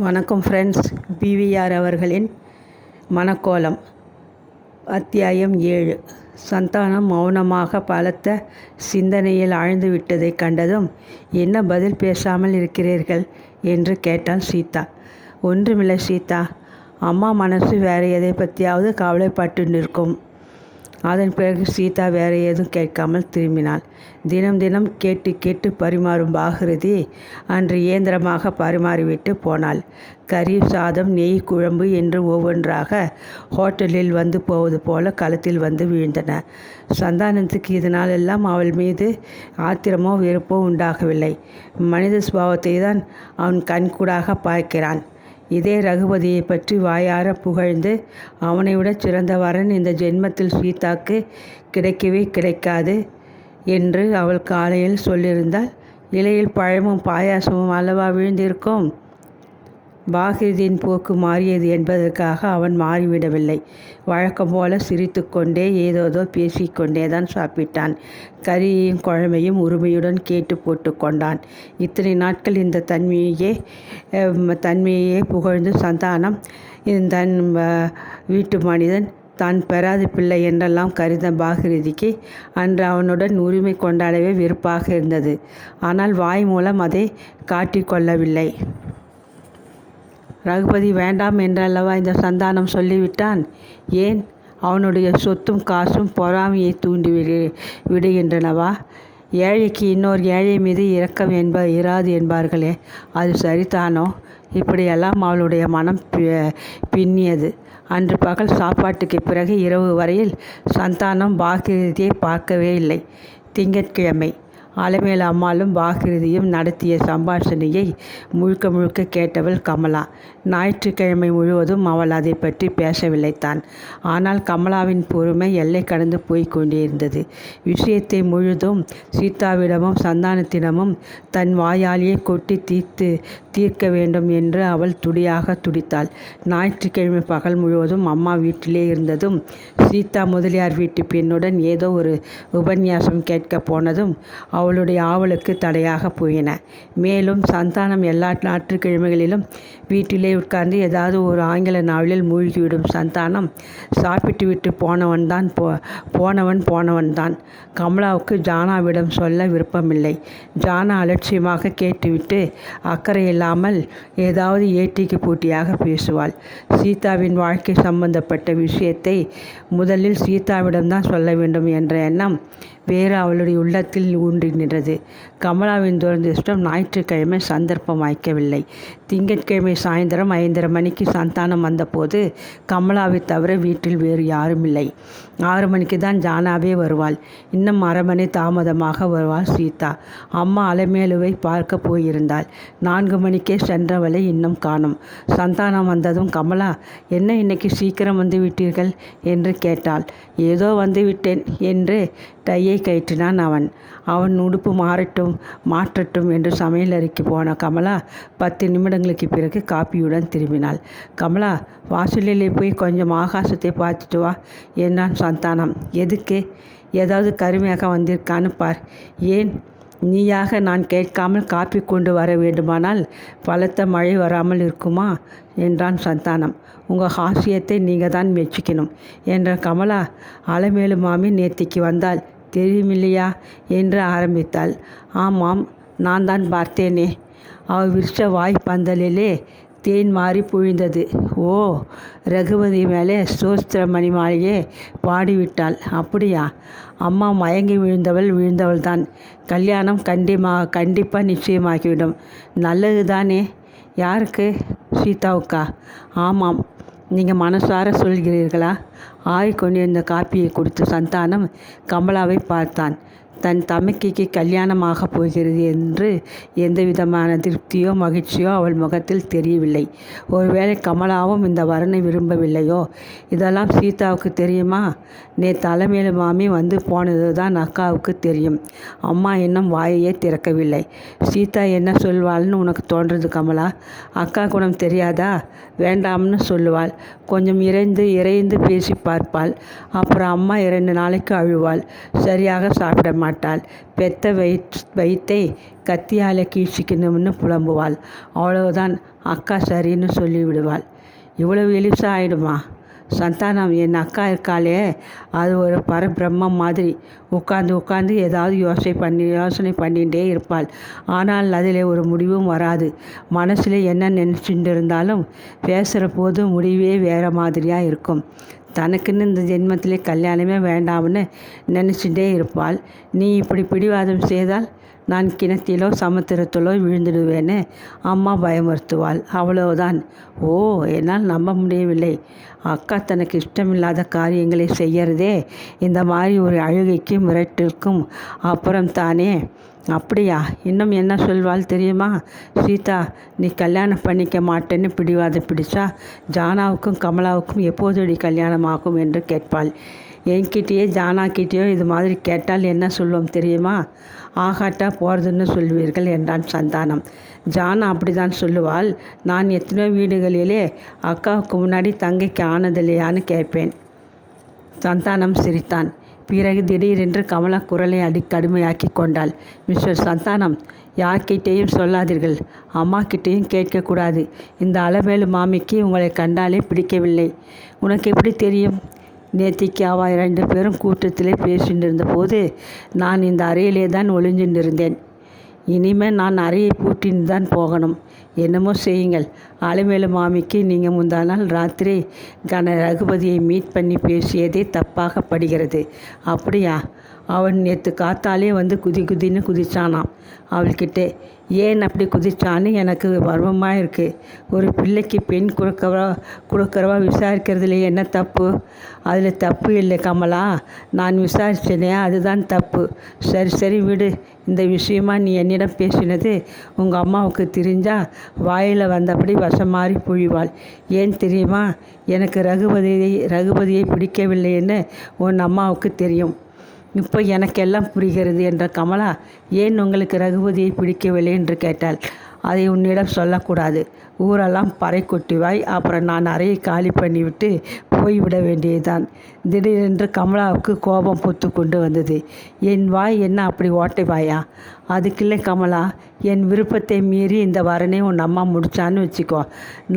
வணக்கம் friends. PVR அவர்களின் மனக்கோலம் அத்தியாயம் 7. சந்தானம் மௌனமாக பலத்த சிந்தனையில் ஆழ்ந்து விட்டதைக் கண்டதும், என்ன பதில் பேசாமல் இருக்கிறீர்கள் என்று கேட்டாள் சீதா. ஒன்றுமில்லை சீதா, அம்மா மனசு வேறு எதை பற்றியாவது கவலைப்பட்டு நிற்கும். அதன் பிறகு சீதா வேறு ஏதும் கேட்காமல் திரும்பினாள். தினம் தினம் கேட்டு கேட்டு பரிமாறும் பாகரதி அன்று இயந்திரமாக பரிமாறிவிட்டு போனாள். கறி சாதம், நெய் குழம்பு என்று ஒவ்வொன்றாக ஹோட்டலில் வந்து போவது போல களத்தில் வந்து வீழ்ந்தன. சந்தானத்துக்கு இதனாலெல்லாம் அவள் மீது ஆத்திரமோ வெறுப்போ உண்டாகவில்லை. மனித சுபாவத்தை தான் அவன் கண்கூடாக பார்க்கிறான். இதே ரகுபதியை பற்றி வாயார புகழ்ந்து அவனை விட சிறந்த வரன் இந்த ஜென்மத்தில் சீதாக்கு கிடைக்கவே கிடைக்காது என்று அவள் காலையில் சொல்லியிருந்தால், இலையில் பழமும் பாயாசமும் அல்லவா விழுந்திருக்கும். பாகிரதியின் போக்கு மாறியது என்பதற்காக அவன் மாறிவிடவில்லை. வழக்கம் போல சிரித்து கொண்டே ஏதோதோ பேசிக்கொண்டே தான் சாப்பிட்டான். கறியையும் குழம்பையும் உரிமையுடன் கேட்டு போட்டு கொண்டான். இத்தனை நாட்கள் இந்த தன்மையே புகழ்ந்து சந்தானம் தன் வீட்டு மனிதன் தான் பெறாத பிள்ளை என்றெல்லாம் கருத பாகிரதிக்கு அன்று அவனுடன் உரிமை கொண்டாடவே வெறுப்பாக இருந்தது. ஆனால் வாய் மூலம் அதை காட்டிக்கொள்ளவில்லை. ரகுபதி வேண்டாம் என்றல்லவா இந்த சந்தானம் சொல்லிவிட்டான். ஏன், அவனுடைய சொத்தும் காசும் பொறாமையை தூண்டி விடுகின்றனவா? ஏழைக்கு இன்னொரு ஏழை மீது இரக்கம் இராது என்பார்களே, அது சரிதானோ? இப்படியெல்லாம் அவளுடைய மனம் பின்னியது. அன்று பகல் சாப்பாட்டுக்கு பிறகு இரவு வரையில் சந்தானம் பாகிரதியை பார்க்கவே இல்லை. திங்கட்கிழமை அலமேலு அம்மாளும் பாகிரதியும் நடத்திய சம்பாஷணையை முழுக்க முழுக்க கேட்டவள் கமலா. ஞாயிற்றுக்கிழமை முழுவதும் அவள் அதை பற்றி பேசவில்லைத்தான். ஆனால் கமலாவின் பொறுமை எல்லை கடந்து போய் கொண்டிருந்தது. விஷயத்தை முழுதும் சீதாவிடமும் சந்தானத்திடமும் தன் வாயாலேயே கொட்டி தீர்க்க வேண்டும் என்று அவள் துடியாக துடித்தாள். ஞாயிற்றுக்கிழமை பகல் முழுவதும் அம்மா வீட்டிலே இருந்ததும், சீதா முதலியார் வீட்டு பெண்ணுடன் ஏதோ ஒரு உபன்யாசம் கேட்கப் போனதும் அவளுடைய ஆவலுக்கு தடையாக போயின. மேலும் சந்தானம் எல்லா ஞாயிற்றுக்கிழமைகளிலும் வீட்டிலே உட்கார்ந்து ஏதாவது ஒரு ஆங்கில நாவலில் மூழ்கிவிடும் சந்தானம் சாப்பிட்டு விட்டு போனவன். கமலாவுக்கு ஜானாவிடம் சொல்ல விருப்பமில்லை. ஜானா அலட்சியமாக கேட்டுவிட்டு அக்கறை இல்லாமல் ஏதாவது ஏட்டிக்கு பூட்டியாக பேசுவாள். சீதாவின் வாழ்க்கை சம்பந்தப்பட்ட விஷயத்தை முதலில் சீதாவிடம்தான் சொல்ல வேண்டும் என்ற எண்ணம் வேறு அவளுடைய உள்ளத்தில் ஊன்றி நின்றது. கமலாவின் துரதிர்ஷ்டம் ஞாயிற்றுக்கிழமை சந்தர்ப்பம் வாய்க்கவில்லை. திங்கட்கிழமை சாயந்தரம் 5:30 மணிக்கு சந்தானம் வந்தபோது கமலாவை தவிர வீட்டில் வேறு யாரும் இல்லை. 6 மணிக்கு தான் ஜானாவே வருவாள். இன்னும் அரை மணி தாமதமாக வருவாள் சீதா. அம்மா அலமேலுவை பார்க்க போயிருந்தாள். 4 மணிக்கே சென்றவளை இன்னும் காணும். சந்தானம் வந்ததும், கமலா, என்ன இன்னைக்கு சீக்கிரம் வந்து விட்டீர்கள் என்று கேட்டாள். ஏதோ வந்து விட்டேன் என்று டையை கயிற்றினான் அவன். அவன் உடுப்பு மாற்றட்டும் என்று சமையலறைக்கு போன கமலா 10 நிமிடங்களுக்கு பிறகு காப்பியுடன் திரும்பினாள். கமலா, வாசலிலே போய் கொஞ்சம் ஆகாசத்தை பார்த்துட்டு வா என்றான் சந்தானம். எதுக்கு? ஏதாவது கருமையாக வந்திருக்கான்னு பார். ஏன், நீயாக நான் கேட்காமல் காப்பி கொண்டு வர வேண்டுமானால் பலத்த மழை வராமல் இருக்குமா என்றான் சந்தானம். உங்கள் ஹாஸ்யத்தை நீங்கள் தான் மெச்சிக்கணும் என்ற கமலா, அலமேலு மாமி நேத்திக்கு வந்தாள் தெரியுமில்லையா என்று ஆரம்பித்தாள். ஆமாம், நான் தான் பார்த்தேனே. அவள் விரிச்ச வாய் பந்தலிலே தேன் மாறி பொழிந்தது. ஓ, ரகுபதி மேலே சோஸ்திர மணிமாலையே பாடிவிட்டாள். அப்படியா? அம்மா மயங்கி விழுந்தவள் தான். கல்யாணம் கண்டிப்பாக நிச்சயமாகிவிடும். நல்லது தானே? யாருக்கு? சீதாவுக்கா? ஆமாம். நீங்கள் மனசார சொல்கிறீர்களா? ஆறிக்கொண்டிருந்த காப்பியை கொடுத்து சந்தானம் கமலாவை பார்த்தான். தன் தமக்கைக்கு கல்யாணமாக போகிறது என்று எந்த விதமான திருப்தியோ மகிழ்ச்சியோ அவள் முகத்தில் தெரியவில்லை. ஒருவேளை கமலாவும் இந்த வரனை விரும்பவில்லையோ? இதெல்லாம் சீதாவுக்கு தெரியுமா? நேற்று அலமேலு மாமி வந்து போனது தான் அக்காவுக்கு தெரியும். அம்மா இன்னும் வாயையே திறக்கவில்லை. சீதா என்ன சொல்வாள்னு உனக்கு தோன்றது கமலா? அக்கா குணம் தெரியாதா? வேண்டாம்னு சொல்லுவாள். கொஞ்சம் இறைந்து பேசி பார்ப்பாள். அப்புறம் அம்மா 2 நாளைக்கு அழுவாள். சரியாக சாப்பிட மாட்டாள். பெத்த வயித்தை கத்தியால் கீழ்ச்சிக்கணும்னு புலம்புவாள். அவ்வளவுதான், அக்கா சரின்னு சொல்லிவிடுவாள். இவ்வளவு எலிசா ஆயிடுமா? சந்தானம், என் அக்கா இருக்காளே, அது ஒரு பரபிரம்மம் மாதிரி. உட்காந்து ஏதாவது யோசனை பண்ணிகிட்டே இருப்பாள். ஆனால் அதில் ஒரு முடிவும் வராது. மனசில் என்ன நினச்சிட்டு இருந்தாலும் பேசுகிற போது முடிவே வேறு மாதிரியாக இருக்கும். தனக்குன்னு இந்த ஜென்மத்திலே கல்யாணமே வேண்டாம்னு நினச்சிட்டே இருப்பாள். நீ இப்படி பிடிவாதம் செய்தால் நான் கிணத்திலோ சமுத்திரத்திலோ விழுந்துடுவேன்னு அம்மா பயமுறுத்துவாள். அவ்வளவுதான். ஓ, என்னால் நம்ப முடியவில்லை. அக்கா தனக்கு இஷ்டமில்லாத காரியங்களை செய்யறதே இந்த மாதிரி ஒரு அழுகைக்கும் மிரட்டிற்கும் அப்புறம் தானே. அப்படியா? இன்னும் என்ன சொல்வாள் தெரியுமா? சீதா, நீ கல்யாணம் பண்ணிக்க மாட்டேன்னு பிடிவாதம் பிடிச்சா ஜானாவுக்கும் கமலாவுக்கும் எப்போதடி கல்யாணம் ஆகும் என்று கேட்பாள். என்கிட்டேயோ ஜானாக்கிட்டேயோ இது மாதிரி கேட்டால் என்ன சொல்வோம் தெரியுமா? ஆகாட்டா போகிறதுன்னு சொல்வீர்கள் என்றான் சந்தானம். ஜானா அப்படிதான் சொல்லுவாள். நான் எத்தனையோ வீடுகளிலே அக்காவுக்கு முன்னாடி தங்கைக்கு ஆனதில்லையான்னு கேட்பேன். சந்தானம் சிரித்தான். பிறகு திடீரென்று கமலா குரலை கடுமையாக்கி கொண்டாள். மிஸ்டர் சந்தானம், யார்கிட்டேயும் சொல்லாதீர்கள். அம்மாக்கிட்டேயும் கேட்கக்கூடாது. இந்த அளவேலு மாமிக்கு உங்களை கண்டாலே பிடிக்கவில்லை. உனக்கு எப்படி தெரியும்? நேத்திக்கு அவ 2 பேரும் கூட்டத்திலே பேசிட்டு இருந்தபோது நான் இந்த அறையிலே தான் ஒளிஞ்சுட்டு இருந்தேன். இனிமேல் நான் அறையை பூட்டின்னு தான் போகணும். என்னமோ செய்யுங்கள். அலமேலு மாமிக்கு நீங்கள் முந்தா நாள் ராத்திரி ரகுபதியை மீட் பண்ணி பேசியதே தப்பாக படுகிறது. அப்படியா? அவன் நேற்று காத்தாலே வந்து குதின்னு குதிச்சானாம் அவள்கிட்ட. ஏன் அப்படி குதிச்சான்னு எனக்கு மர்மமாக இருக்குது. ஒரு பிள்ளைக்கு பெண் கொடுக்கறவா விசாரிக்கிறதுல என்ன தப்பு? அதில் தப்பு இல்லை கமலா. நான் விசாரித்தேனே, அதுதான் தப்பு. சரி விடு. இந்த விஷயமா நீ என்னிடம் பேசினது உங்கள் அம்மாவுக்கு தெரிஞ்சால் வாயில் வந்தபடி விஷம் மாறி புழிவாள். ஏன் தெரியுமா? எனக்கு ரகுபதியை பிடிக்கவில்லைன்னு உன் அம்மாவுக்கு தெரியும். இப்போ எனக்கெல்லாம் புரிகிறது என்ற கமலா, ஏன் உங்களுக்கு ரகுபதியை பிடிக்கவில்லை என்று கேட்டாள். அதை உன்னிடம் சொல்லக்கூடாது. ஊரெல்லாம் பறை கொட்டிவாய். அப்புறம் நான் அறையை காலி பண்ணிவிட்டு போய்விட வேண்டியதுதான். திடீரென்று கமலாவுக்கு கோபம் பொத்து கொண்டு வந்தது. என் வாய் என்ன அப்படி ஓட்டை வாயா? அதுக்கில்லை கமலா, என் விருப்பத்தை மீறி இந்த வரனே உன் அம்மா முடிச்சான்னு வச்சுக்கோ.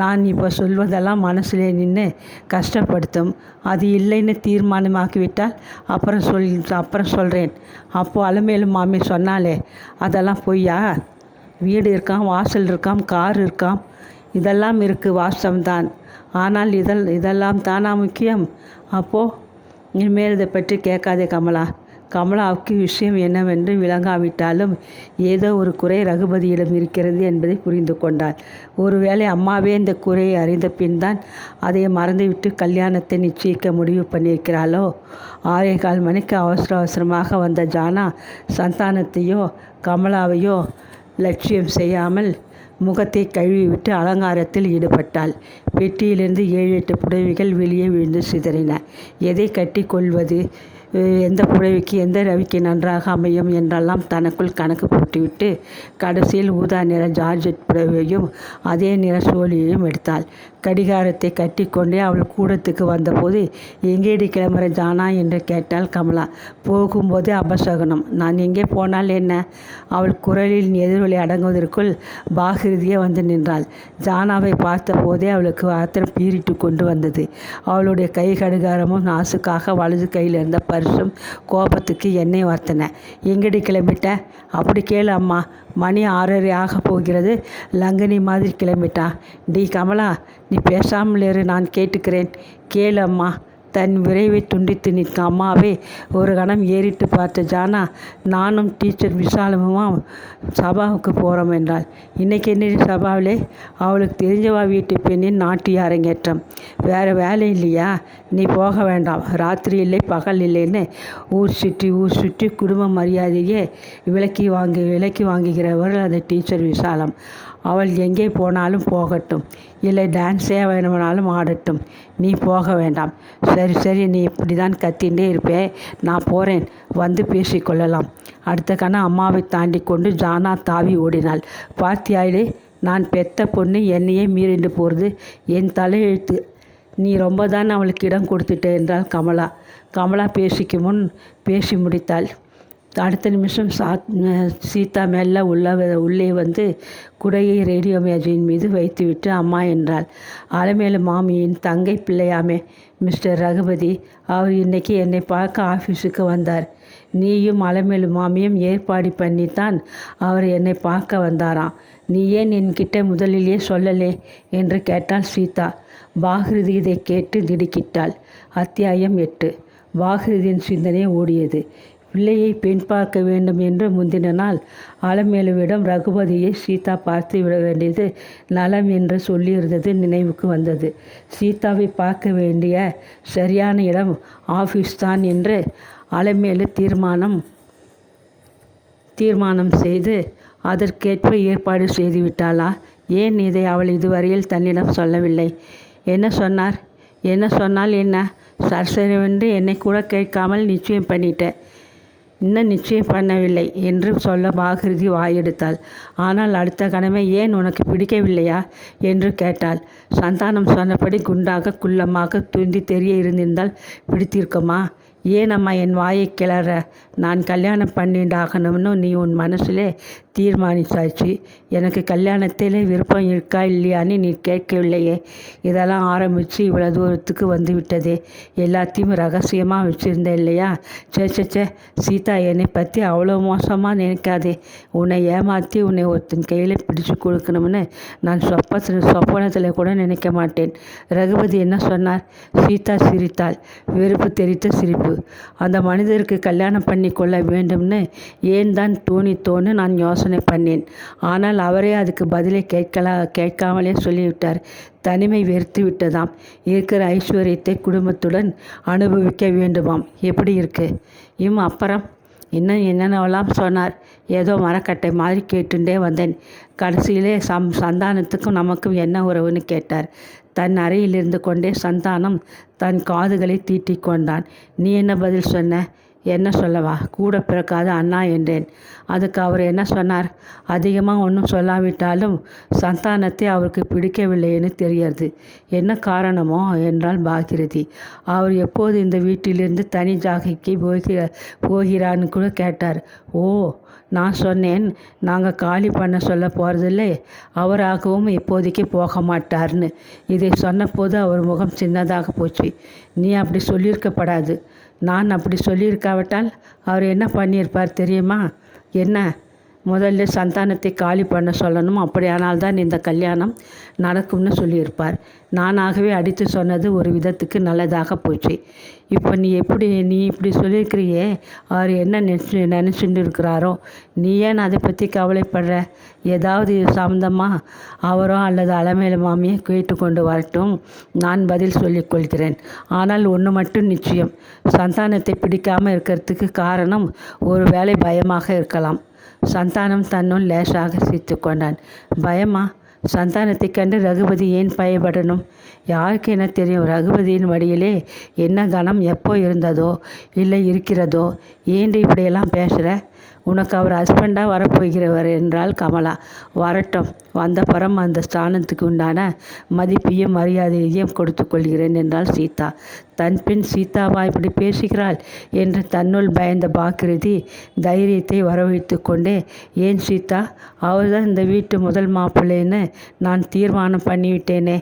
நான் இப்போ சொல்வதெல்லாம் மனசிலே நின்று கஷ்டப்படுத்தும். அது இல்லைன்னு தீர்மானமாக்கிவிட்டால் அப்புறம் சொல்கிறேன். அப்போது அலமேலு மாமி சொன்னாலே, அதெல்லாம் பொய்யா? வீடு இருக்காம், வாசல் இருக்காம், கார் இருக்காம், இதெல்லாம் இருக்குது, வாசம்தான். ஆனால் இதெல்லாம் தானா முக்கியம்? அப்போது இனிமேல் இதை பற்றி கேட்காதே கமலா. கமலாவுக்கு விஷயம் என்னவென்று விளங்காவிட்டாலும் ஏதோ ஒரு குறை ரகுபதியிடம் இருக்கிறது என்பதை புரிந்து கொண்டாள். ஒருவேளை அம்மாவே இந்த குறையை அறிந்த பின் தான் அதை மறந்துவிட்டு கல்யாணத்தை நிச்சயிக்க முடிவு பண்ணியிருக்கிறாளோ? 6:15 மணிக்கு அவசரமாக வந்த ஜானா சந்தானத்தையோ கமலாவையோ லட்சியம் செய்யாமல் முகத்தை கழுவிவிட்டு அலங்காரத்தில் ஈடுபட்டாள். பெட்டியிலிருந்து 7-8 புடவைகள் வெளியே விழுந்து சிதறின. எதை கட்டி கொள்வது, எந்த புடவைக்கு எந்த ரவிக்கு நன்றாக அமையும் என்றெல்லாம் தனக்குள் கணக்கு போட்டுவிட்டு கடைசியில் ஊதா நிற ஜார்ஜெட் புடவையும் அதே நிற சோழியையும் எடுத்தாள். கடிகாரத்தை கட்டி கொண்டே அவள் கூடத்துக்கு வந்தபோது, எங்கேடி கிளம்புற ஜானா என்று கேட்டாள் கமலா. போகும்போதே அபசகனம். நான் எங்கே போனால் என்ன? அவள் குரலில் எதிரொலி அடங்குவதற்குள் பாகிருதியே வந்து நின்றாள். ஜானாவை பார்த்த போதே அவளுக்கு ஆத்திரம் பீறிட்டு கொண்டு வந்தது. அவளுடைய கை கடிகாரமும் நாசுக்காக வலது கையில் இருந்த பரிசும் கோபத்துக்கு எண்ணெய் வார்த்தன. எங்கடி கிளம்பிட்ட? அப்படி கேளு அம்மா. மணி 6:30 ஆக போகிறது. லங்கனி மாதிரி கிளம்பிட்டா. டி கமலா, நீ பேசாமல் இரு, நான் கேட்டுக்கிறேன். கேளு அம்மா. தன் விரைவை துண்டித்து நிற்கும் அம்மாவை ஒரு கணம் ஏறிட்டு பார்த்த ஜானா, நானும் டீச்சர் விசாலமுமா சபாவுக்கு போகிறோம் என்றாள். இன்றைக்கி என்னடி சபாவிலே? அவளுக்கு தெரிஞ்சவா வீட்டு பெண்ணின் நாட்டிய அரங்கேற்றம். வேறு வேலை இல்லையா? நீ போக வேண்டாம். ராத்திரி இல்லை பகல் இல்லைன்னு ஊர் சுற்றி குடும்ப மரியாதையே விலக்கி வாங்குகிறவர்கள் அந்த டீச்சர் விசாலம். அவள் எங்கே போனாலும் போகட்டும், இல்லை டான்ஸே வேணுமானாலும் ஆடட்டும். நீ போக வேண்டாம். சரி, நீ இப்படி தான் கத்தின்றே இருப்பே. நான் போகிறேன், வந்து பேசிக்கொள்ளலாம். அடுத்த கணம் அம்மாவை தாண்டி கொண்டு ஜானா தாவி ஓடினாள். பார்த்தியாயிலே, நான் பெத்த பொண்ணு என்னையே மீறிண்டு போகிறது என் தலையெழுத்து. நீ ரொம்ப தான் அவளுக்கு இடம் கொடுத்துட்ட என்றாள் கமலா. கமலா பேசிக்கு முன் பேசி முடித்தாள். அடுத்த நிமிஷம் சீதா மெல்ல உள்ளே வந்து குடையை ரேடியோ மேஜையின் மீது வைத்துவிட்டு அம்மா என்றாள். அலமேலு மாமியின் தங்கை பிள்ளையாமே, மிஸ்டர் ரகுபதி. அவர் இன்னைக்கு என்னை பார்க்க ஆஃபீஸுக்கு வந்தார். நீயும் அலமேலு மாமியும் ஏற்பாடு பண்ணித்தான் அவர் என்னை பார்க்க வந்தாராம். நீ ஏன் என்கிட்ட முதலிலேயே சொல்லலே என்று கேட்டாள் சீதா. பாகிருதி இதை கேட்டு திடுக்கிட்டாள். அத்தியாயம் 8. பாகிருதியின் சிந்தனை ஓடியது. பிள்ளையை பெண் பார்க்க வேண்டும் என்று முந்தின நாள் அலமேலுவிடம் ரகுபதியை சீதா பார்த்து விட வேண்டியது நலம் என்று சொல்லியிருந்தது நினைவுக்கு வந்தது. சீதாவை பார்க்க வேண்டிய சரியான இடம் ஆஃபீஸ் தான் என்று அலமேலு தீர்மானம் செய்து அதற்கேற்ப ஏற்பாடு செய்துவிட்டாளா? ஏன் இதை அவள் இதுவரையில் தன்னிடம் சொல்லவில்லை? என்ன சொன்னால் என்ன? சர்சரவென்று என்னை கூட கேட்காமல் நிச்சயம் பண்ணிட்டேன். இன்னும் நிச்சயம் பண்ணவில்லை என்று சொல்ல பாகிருதி வாயெடுத்தாள். ஆனால் அடுத்த கணமே ஏன் உனக்கு பிடிக்கவில்லையா என்று கேட்டாள். சந்தானம் சொன்னபடி குண்டாக குள்ளமாக துந்தி தெரிய இருந்திருந்தால் பிடித்திருக்குமா? ஏனம்மா என் வாயை கிளற? நான் கல்யாணம் பண்ணிண்டாகணும்னு நீ உன் மனசிலே தீர்மானிச்சாச்சு. எனக்கு கல்யாணத்திலே விருப்பம் இருக்கா இல்லையான்னு நீ கேட்கவில்லையே. இதெல்லாம் ஆரம்பித்து இவ்வளோ தூரத்துக்கு வந்து விட்டதே. எல்லாத்தையும் ரகசியமாக வச்சுருந்த இல்லையா? சே சீதா, என்னை பற்றி அவ்வளோ மோசமாக நினைக்காதே. உன்னை ஏமாற்றி உன்னை ஒருத்தன் கையில் பிடிச்சு கொடுக்கணும்னு நான் சொப்பனத்தில் கூட நினைக்க மாட்டேன். ரகுபதி என்ன சொன்னார்? சீதா சிரித்தாள். வெறுப்பு தெரித்த சிரிப்பு. அந்த மனிதருக்கு கல்யாணம் பண்ணி கொள்ள வேண்டும்னு ஏன் தான் தோணித்தோன்னு நான் யோசனை பண்ணேன். ஆனால் அவரே அதுக்கு பதிலை கேட்காமலே சொல்லிவிட்டார். தனிமை வெறுத்து விட்டதாம். இருக்கிற ஐஸ்வர்யத்தை குடும்பத்துடன் அனுபவிக்க வேண்டுமாம். எப்படி இருக்கு? அப்புறம் இன்னும் என்னென்னவெல்லாம் சொன்னார். ஏதோ மரக்கட்டை மாதிரி கேட்டுண்டே வந்தேன். கடைசியிலே சந்தானத்துக்கும் நமக்கும் என்ன உறவுன்னு கேட்டார். தன் அறையில் இருந்து கொண்டே சந்தானம் தன் காதுகளை தீட்டிக் கொண்டான். நீ என்ன பதில் சொன்ன? என்ன சொல்லவா? கூட பிறக்காத அண்ணா என்றேன். அதுக்கு அவர் என்ன சொன்னார்? அதிகமாக ஒன்றும் சொல்லாவிட்டாலும் சந்தானத்தை அவருக்கு பிடிக்கவில்லைன்னு தெரியாது. என்ன காரணமோ என்றால் பாகிருதி. அவர் எப்போது இந்த வீட்டிலிருந்து தனி ஜாகைக்கு போகிறான்னு கூட கேட்டார். ஓ, நான் சொன்னேன் நாங்கள் காலி பண்ண சொல்ல போகிறதில்லை, அவராகவும் இப்போதைக்கு போக மாட்டார்னு. இதை சொன்னபோது அவர் முகம் சின்னதாக போச்சு. நீ அப்படி சொல்லியிருக்கப்படாது. நான் அப்படி சொல்லியிருக்காவிட்டால் அவர் என்ன பண்ணியிருப்பார் தெரியுமா? என்ன? முதல்ல சந்தானத்தை காலி பண்ண சொல்லணும். அப்படியானால் தான் இந்த கல்யாணம் நடக்கும்னு சொல்லியிருப்பார். நானாகவே அடித்து சொன்னது ஒரு விதத்துக்கு நல்லதாக போச்சு. இப்போ நீ இப்படி சொல்லியிருக்கிறியே, அவர் என்ன நினச்சிட்டு இருக்கிறாரோ? நீ ஏன் அதை பற்றி கவலைப்படுற? ஏதாவது சம்மந்தமாக அவரோ அல்லது அலமேலு மாமியை கேட்டுக்கொண்டு வரட்டும், நான் பதில் சொல்லிக்கொள்கிறேன். ஆனால் ஒன்று மட்டும் நிச்சயம், சந்தானத்தை பிடிக்காமல் இருக்கிறதுக்கு காரணம் ஒரு வேளை பயமாக இருக்கலாம். சந்தானம் தன்னுள் லேசாக சிரித்து கொண்டான். பயமா? சந்தானத்தை கண்டு ரகுபதி ஏன் பயப்படணும்? யாருக்கு என்ன தெரியும்? ரகுபதியின் வழியிலே என்ன கணம் எப்போ இருந்ததோ இல்லை இருக்கிறதோ? ஏன் இப்படியெல்லாம் பேசுகிற? உனக்கு அவர் ஹஸ்பண்டாக வரப்போகிறவர் என்றால் கமலா. வரட்டும், வந்த பரம் அந்த ஸ்தானத்துக்கு உண்டான மதிப்பையும் மரியாதையையும் கொடுத்து கொள்கிறேன் என்றாள் சீதா. தன் பெண் சீதாவா இப்படி பேசுகிறாள் என்று தன்னுள் பயந்த பாக்கிருதி தைரியத்தை வரவழைத்து கொண்டே, ஏன் சீதா, அவர்தான் இந்த வீட்டு முதல் மாப்பிள்ளைன்னு நான் தீர்மானம் பண்ணிவிட்டேனே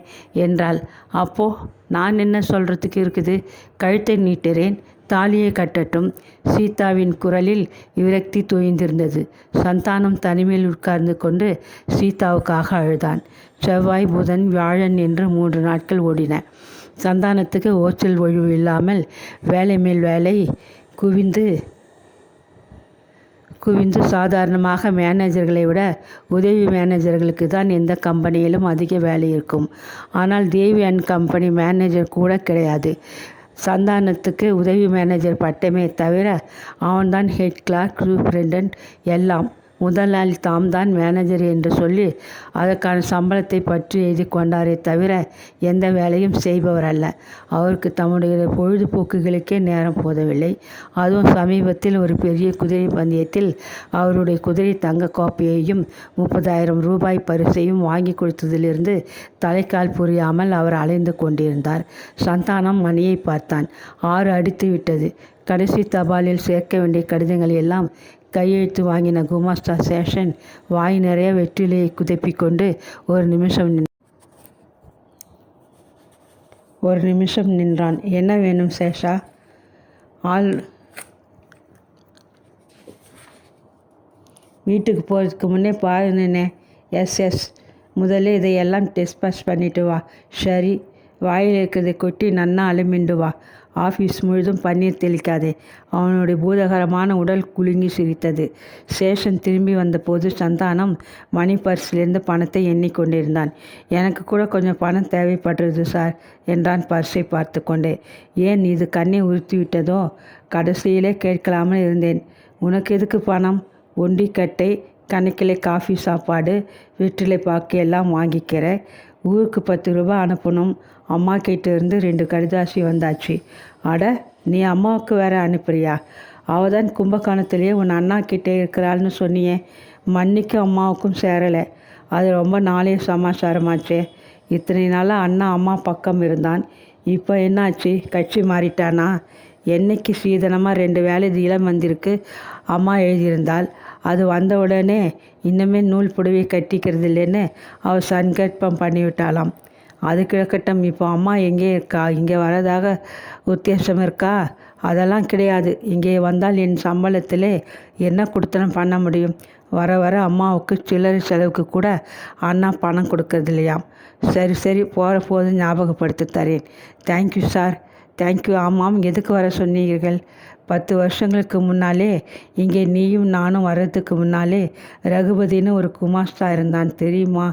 என்றாள். அப்போ நான் என்ன சொல்கிறதுக்கு இருக்குது? கழுத்தை நீட்டுறேன், தாலியை கட்டட்டும். சீதாவின் குரலில் விரக்தி தோய்ந்திருந்தது. சந்தானம் தனிமையில் உட்கார்ந்து கொண்டு சீதாவுக்காக அழுதான். செவ்வாய், புதன், வியாழன் என்று 3 நாட்கள் ஓடின. சந்தானத்துக்கு ஓச்சல் ஒழிவு இல்லாமல் வேலை மேல் வேலை குவிந்து சாதாரணமாக மேனேஜர்களை விட உதவி மேனேஜர்களுக்கு தான் எந்த கம்பெனியிலும் அதிக வேலை இருக்கும். ஆனால் தேவி அண்ட் கம்பெனி மேனேஜர் கூட கிடையாது. சந்தானத்துக்கு உதவி மேனேஜர் பட்டமே தவிர அவன்தான் ஹெட் கிளார்க், சூப்பரிண்டென்ட் எல்லாம். முதலாளி தாம் தான் மேனேஜர் என்று சொல்லி அதற்கான சம்பளத்தை பற்றி எழுதி கொண்டாரே தவிர எந்த வேலையும் செய்பவர் அல்ல. அவருக்கு தம்முடைய பொழுதுபோக்குகளுக்கே நேரம் போதவில்லை. அதுவும் சமீபத்தில் ஒரு பெரிய குதிரை பந்தயத்தில் அவருடைய குதிரை தங்க கோப்பையையும் 30,000 ரூபாய் பரிசையும் வாங்கி கொடுத்ததிலிருந்து தலைக்கால் புரியாமல் அவர் அலைந்து கொண்டிருந்தார். சந்தானம் மணியை பார்த்தான். 6 அடித்து விட்டது. கடைசி தபாலில் சேர்க்க வேண்டிய கடிதங்களை எல்லாம் கையெழுத்து வாங்கின குமாஸ்தா சேஷன் வாய் நிறைய வெற்றிலையை குதப்பிக்கொண்டு ஒரு நிமிஷம் நின்றான். என்ன வேணும் சேஷா? ஆள் வீட்டுக்கு போகிறதுக்கு முன்னே பாருன்னே. எஸ் முதல்ல இதையெல்லாம் டிஸ்பேச் பண்ணிட்டு வா. சரி, வாயில் இருக்கிறதை கொட்டி நன்னா அலுமிண்டு வா. ஆஃபீஸ் முழுதும் பன்னீர் தெளிக்காதே. அவனுடைய பூதகரமான உடல் குலுங்கி சிரித்தது. சேஷன் திரும்பி வந்தபோது சந்தானம் மணி பர்ஸிலிருந்து பணத்தை எண்ணிக்கொண்டிருந்தான். எனக்கு கூட கொஞ்சம் பணம் தேவைப்படுறது சார் என்றான் பர்ஸை பார்த்து கொண்டே. ஏன் இது கண்ணை உறுத்திவிட்டதோ? கடைசியிலே கேட்கலாமல் இருந்தேன். உனக்கு எதுக்கு பணம்? ஒண்டிக்கட்டை கணக்கிலே காஃபி, சாப்பாடு, வெற்றிலை பாக்கு எல்லாம் வாங்கிக்கிற. ஊருக்கு 10 ரூபாய் அனுப்பணும். அம்மா கிட்ட இருந்து 2 கடிதாசி வந்தாச்சு. அட, நீ அம்மாவுக்கு வேற அனுப்புறியா? அவள் தான் கும்பகோணத்துலேயே உன் அண்ணா கிட்டே இருக்கிறாள்னு சொன்னியே. மன்னிக்கும் அம்மாவுக்கும் சேரலை. அது ரொம்ப நாளே சமாச்சாரமாச்சே. இத்தனை நாளாக அண்ணா அம்மா பக்கம் இருந்தான். இப்போ என்னாச்சு? கட்சி மாறிட்டானா? என்னைக்கு சீதனமாக 2 வேலை தீலம் வந்திருக்கு அம்மா எழுதியிருந்தாள். அது வந்த உடனே இன்னுமே நூல் புடவை கட்டிக்கிறது இல்லைன்னு அவள் சன்கற்பம் பண்ணிவிட்டாளாம். அது கிழக்கட்டும். இப்போ அம்மா எங்கே இருக்கா? இங்கே வரதாக உத்தேசம் இருக்கா? அதெல்லாம் கிடையாது. இங்கே வந்தால் என் சம்பளத்திலே என்ன கொடுத்தனம் பண்ண முடியும்? வர வர அம்மாவுக்கு சில்லறை செலவுக்கு கூட அண்ணா பணம் கொடுக்கறது இல்லையாம். சரி போகிற போது ஞாபகப்படுத்தி தரேன். Thank you sir. தேங்க்யூ. ஆமாம், எதுக்கு வர சொன்னீர்கள்? 10 வருஷங்களுக்கு முன்னாலே இங்கே நீயும் நானும் வர்றதுக்கு முன்னாலே ரகுபதினு ஒரு குமாஸ்தா இருந்தான், தெரியுமா?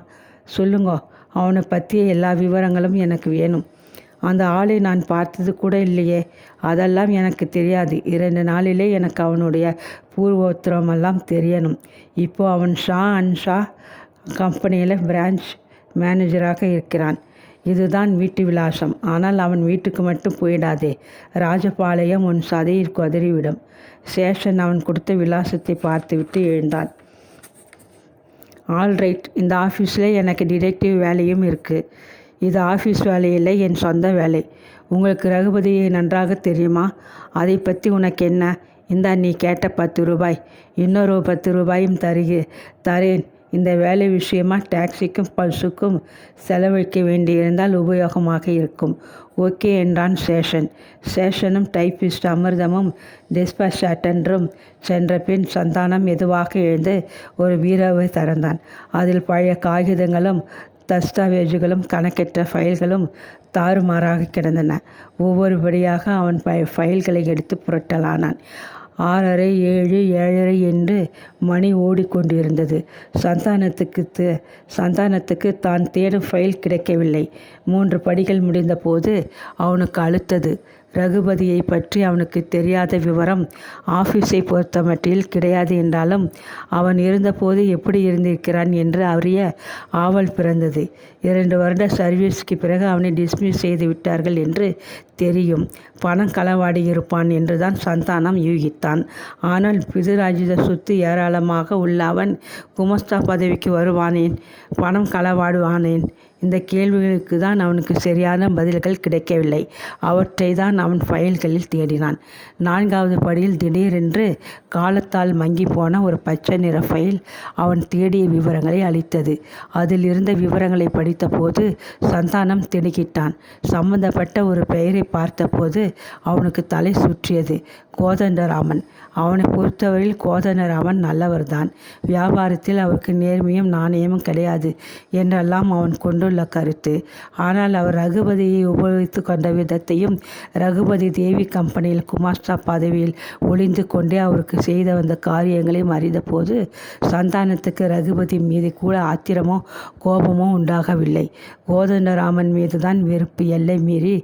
சொல்லுங்க. அவனை பற்றிய எல்லா விவரங்களும் எனக்கு வேணும். அந்த ஆளை நான் பார்த்தது கூட இல்லையே. அதெல்லாம் எனக்கு தெரியாது. 2 நாளிலே எனக்கு அவனுடைய பூர்வோத்திரமெல்லாம் தெரியணும். இப்போ அவன் ஷா அண்ட் ஷா கம்பெனியில் பிரான்ச் மேனேஜராக இருக்கிறான். இதுதான் வீட்டு விலாசம். ஆனால் அவன் வீட்டுக்கு மட்டும் போயிடாதே. ராஜபாளையம் உன் சதையில் குதறிவிடும். சேஷன் அவன் கொடுத்த விலாசத்தை பார்த்துவிட்டு எழுந்தான். ஆல்ரைட், இந்த ஆஃபீஸில் எனக்கு டிடெக்டிவ் வேலையும் இருக்குது. இது ஆஃபீஸ் வேலையில்லை, என் சொந்த வேலை. உங்களுக்கு ரகுபதியை நன்றாக தெரியுமா? அதை பற்றி உனக்கு என்ன? இந்தா நீ கேட்ட 10 ரூபாய். இன்னொரு 10 ரூபாயும் தரேன். இந்த வேலை விஷயமா டாக்ஸிக்கும் பல்ஸுக்கும் செலவழிக்க வேண்டியிருந்தால் உபயோகமாக இருக்கும். ஓகே என்றான் சேஷன். சேஷனும் டைப்பிஸ்ட் அமிர்தமும் டிஸ்பாச் அட்டெண்டரும் சென்ற பின் சந்தானம் மெதுவாக எழுந்து ஒரு பீரோவை திறந்தான். அதில் பழைய காகிதங்களும் தஸ்தாவேஜுகளும் கணக்கெற்ற ஃபைல்களும் தாறுமாறாக கிடந்தன. ஒவ்வொருபடியாக அவன் ஃபைல்களை எடுத்து புரட்டலானான். 6:30, 7, 7:30 என்று மணி ஓடிக்கொண்டிருந்தது. சந்தானத்துக்கு தான் தேடும் ஃபைல் கிடைக்கவில்லை. 3 படிகள் முடிந்த போது அவனுக்கு அழுத்தது. ரகுபதியை பற்றி அவனுக்கு தெரியாத விவரம் ஆஃபீஸை பொறுத்தமட்டில் கிடையாது என்றாலும் அவன் இருந்தபோது எப்படி இருந்திருக்கிறான் என்று அறிய ஆவல் பிறந்தது. 2 வருட சர்வீஸ்க்கு பிறகு அவனை டிஸ்மிஸ் செய்து விட்டார்கள் என்று தெரியும். பணம் களவாடி இருப்பான் என்றுதான் சந்தானம் யூகித்தான். ஆனால் பிதுராஜித சொத்து ஏராளமாக உள்ள அவன் குமஸ்தா பதவிக்கு வருவானேன்? பணம் களவாடுவானேன்? இந்த கேள்விகளுக்கு தான் அவனுக்கு சரியான பதில்கள் கிடைக்கவில்லை. அவற்றை தான் அவன் ஃபைல்களில் தேடினான். 4வது படியில் திடீரென்று காலத்தால் மங்கி போன ஒரு பச்சை நிற ஃபைல் அவன் தேடிய விவரங்களை அளித்தது. அதில் இருந்த விவரங்களை படித்தபோது சந்தானம் திடுக்கிட்டான். சம்பந்தப்பட்ட ஒரு பெயரை பார்த்தபோது அவனுக்கு தலை சுற்றியது. கோதண்டராமன். அவனை பொறுத்தவரையில் கோதண்டராமன் நல்லவர்தான். வியாபாரத்தில் அவருக்கு நேர்மையும் நாணயமும் கிடையாது என்றெல்லாம் அவன் கொண்டுள்ள கருத்து. ஆனால் அவர் ரகுபதியை உபயோகித்து கொண்ட விதத்தையும் ரகுபதி தேவி கம்பெனியில் குமாஸ்தா பதவியில் ஒளிந்து கொண்டே அவருக்கு செய்த வந்த காரியங்களையும் அறிந்தபோது சந்தானத்துக்கு ரகுபதி மீது கூட ஆத்திரமோ கோபமோ உண்டாகவில்லை. கோதண்டராமன் மீதுதான் வெறுப்பு எல்லை மீறி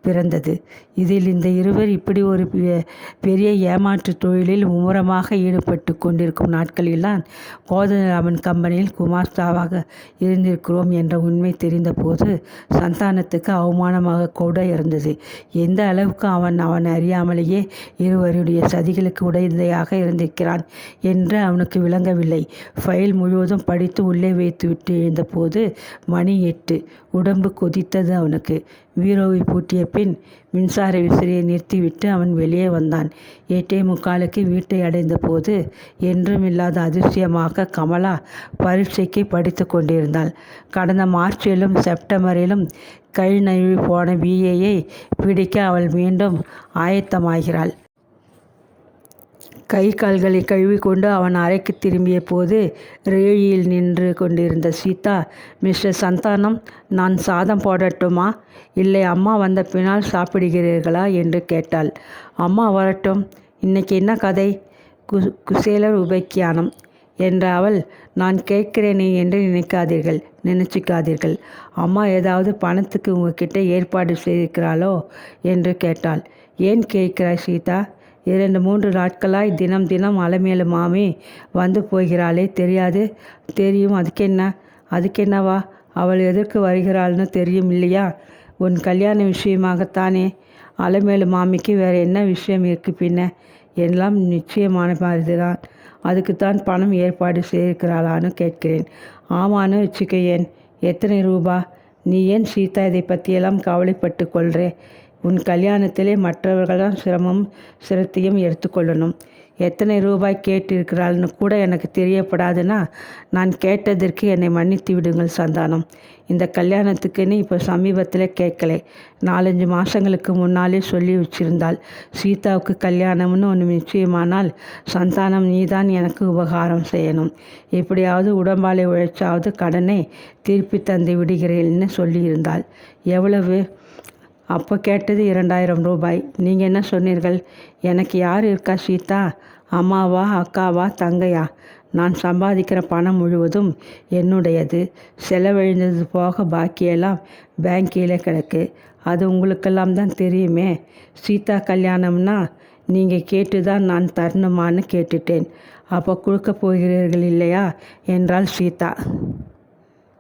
பிறந்தது. இதில் இந்த இருவர் இப்படி ஒரு பெரிய ஏமாற்று தொழிலில் மும்முரமாக ஈடுபட்டு கொண்டிருக்கும் நாட்களில்தான் கோதண்டராமன் கம்பெனியில் குமாஸ்தாவாக இருந்திருக்கிறோம் என்ற உண்மை தெரிந்தபோது சந்தானத்துக்கு அவமானமாக கூட இருந்தது. எந்த அளவுக்கு அவன் அறியாமலேயே இருவருடைய சதிகளுக்கு உடைந்தையாக இருந்திருக்கிறான் என்று அவனுக்கு விளங்கவில்லை. ஃபைல் முழுவதும் படித்து உள்ளே வைத்துவிட்டு எழுந்தபோது மணி 8. உடம்பு கொதித்தது அவனுக்கு. பீரோவை பூட்டிய பின் மின்சார விசிறியை நிறுத்திவிட்டு அவன் வெளியே வந்தான். 8:45க்கு வீட்டை அடைந்த போது என்றும் இல்லாத அதிசயமாக கமலா பரீட்சைக்கு படித்து கொண்டிருந்தாள். கடந்த மார்ச்சிலும் செப்டம்பரிலும் கை நழுவி போன பிஏயை பிடிக்க அவள் மீண்டும் ஆயத்தமாகிறாள். கை கால்களை கழுவிக்கொண்டு அவன் அறைக்கு திரும்பிய போது ரேழியில் நின்று கொண்டிருந்த சீதா, மிஸ்டர் சந்தானம், நான் சாதம் போடட்டுமா, இல்லை அம்மா வந்த பின்னால் சாப்பிடுகிறீர்களா என்று கேட்டாள். அம்மா வரட்டும், இன்னைக்கு என்ன கதை, குசேலர் உபக்கியானம் என்ற அவள், நான் கேட்கிறேனே என்று நினைச்சிக்காதீர்கள். அம்மா ஏதாவது பணத்துக்கு உங்ககிட்ட ஏற்பாடு செய்திருக்கிறாளோ என்று கேட்டாள். ஏன் கேட்கிறாய் சீதா? 2-3 நாட்களாய் தினம் அலமேலு மாமி வந்து போகிறாளே, தெரியாது? தெரியும். அதுக்கென்னவா? அவள் எதற்கு வருகிறாள்னு தெரியும் இல்லையா? உன் கல்யாண விஷயமாகத்தானே. அலமேலு மாமிக்கு வேறு என்ன விஷயம் இருக்கு பின்ன? எல்லாம் நிச்சயமான மாதிரிதான். அதுக்குத்தான் பணம் ஏற்பாடு செய்திருக்கிறாளான்னு கேட்கிறேன். ஆமான்னு வச்சுக்கையேன். எத்தனை ரூபா? நீ ஏன் சீதா இதை பற்றியெல்லாம் கவலைப்பட்டு கொள்றே? உன் கல்யாணத்திலே மற்றவர்கள்தான் சிரத்தையும் எடுத்துக்கொள்ளணும். எத்தனை ரூபாய் கேட்டிருக்கிறாள்னு கூட எனக்கு தெரியப்படாதுன்னா நான் கேட்டதற்கு என்னை மன்னித்து விடுங்கள் சந்தானம். இந்த கல்யாணத்துக்குன்னு இப்போ சமீபத்தில் கேட்கலை, 4-5 மாதங்களுக்கு முன்னாலே சொல்லி வச்சிருந்தாள். சீதாவுக்கு கல்யாணம்னு ஒன்று நிச்சயமானால் சந்தானம் நீதான் எனக்கு உபகாரம் செய்யணும். எப்படியாவது உடம்பாலை உழைச்சாவது கடனை திருப்பி தந்து விடுகிறேன்னு சொல்லியிருந்தாள். எவ்வளவு? அப்போ கேட்டது 2000 ரூபாய். நீங்கள் என்ன சொன்னீர்கள்? எனக்கு யார் இருக்கா சீதா? அம்மாவா, அக்காவா, தங்கையா? நான் சம்பாதிக்கிற பணம் முழுவதும் என்னுடையது. செலவழிந்தது போக பாக்கியெல்லாம் பேங்கில் கிடக்கு. அது உங்களுக்கெல்லாம் தான் தெரியுமே. சீதா கல்யாணம்னா நீங்கள் கேட்டு தான் நான் தரணுமான்னு கேட்டுட்டேன். அப்போ கொடுக்க போகிறீர்கள் இல்லையா என்றாள் சீதா.